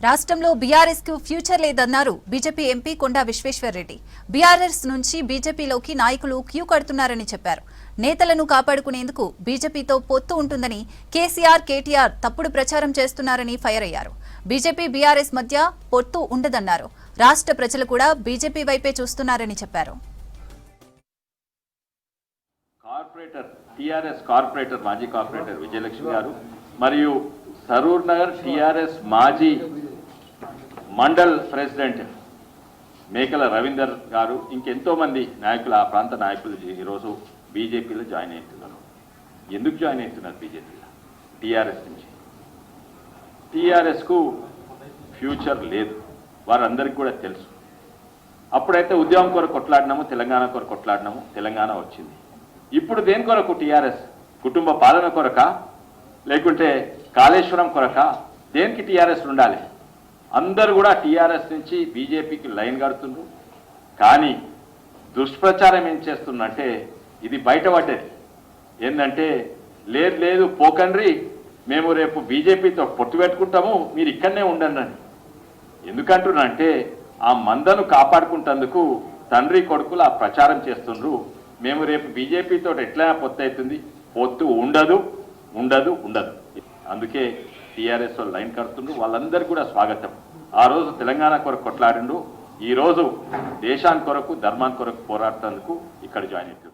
రాష్ట్రంలో బీఆర్ఎస్ కు ఫ్యూచర్ లేదన్నారు బీజేపీ ఎంపీ కొండా విశ్వేశ్వర్రెడ్డి. బీఆర్ఎస్ నుంచి బీజేపీలోకి నాయకులు క్యూ కడుతున్నారని చెప్పారు. నేతలను కాపాడుకునేందుకు బీజేపీతో పొత్తు ఉంటుందని కేసీఆర్, కేటీఆర్ తప్పుడు ప్రచారం చేస్తున్నారని ఫైర్ అయ్యారు. బీజేపీ బీఆర్ఎస్ మధ్య పొత్తు ఉండదన్నారు. రాష్ట్ర ప్రజలు కూడా బీజేపీ వైపే చూస్తున్నారని చెప్పారు. టీఆర్ఎస్ కార్పొరేటర్ మాజీ కార్పొరేటర్ విజయలక్ష్మి గారు మరియు సరూర్ నగర్ టీఆర్ఎస్ మాజీ మండల్ ప్రెసిడెంట్ మేకల రవీందర్ గారు ఇంకెంతో మంది నాయకులు, ఆ ప్రాంత నాయకులు ఈరోజు బీజేపీలో జాయిన్ అవుతున్నారు. ఎందుకు జాయిన్ అవుతున్నారు బీజేపీలో? టీఆర్ఎస్ నుంచి. టీఆర్ఎస్కు ఫ్యూచర్ లేదు, వారందరికీ కూడా తెలుసు. అప్పుడైతే ఉద్యమం కొరకు కొట్లాడినాము, తెలంగాణ కొరకు కొట్లాడినాము, తెలంగాణ వచ్చింది. ఇప్పుడు దేని కొరకు? టీఆర్ఎస్ కుటుంబ పాలన కొరక, లేకుంటే కాళేశ్వరం కొరక? దేనికి టీఆర్ఎస్ ఉండాలి? అందరూ కూడా టీఆర్ఎస్ నుంచి బీజేపీకి లైన్ కడుతుండ్రు. కానీ దుష్ప్రచారం ఏం చేస్తుందంటే ఇది బయటపడ్డది. ఏంటంటే లేదు పోకండ్రి, మేము రేపు బీజేపీతో పొట్టు పెట్టుకుంటాము, మీరు ఇక్కడనే ఉండండి అని. ఎందుకంటున్నంటే ఆ మందను కాపాడుకుంటందుకు తండ్రి కొడుకులు ఆ ప్రచారం చేస్తుండ్రు. మేము రేపు బీజేపీతో ఎట్లా పొత్తు అవుతుంది, పొత్తు ఉండదు. అందుకే టీఆర్ఎస్ లైన్ కడుతుండ్రు. వాళ్ళందరికీ కూడా స్వాగతం. ఆ రోజు తెలంగాణ కొరకు కొట్లాడిండు, ఈ రోజు దేశానికి కొరకు, ధర్మానికి కొరకు పోరాడుతందుకు ఇక్కడ జాయిన్ అవుతుంది.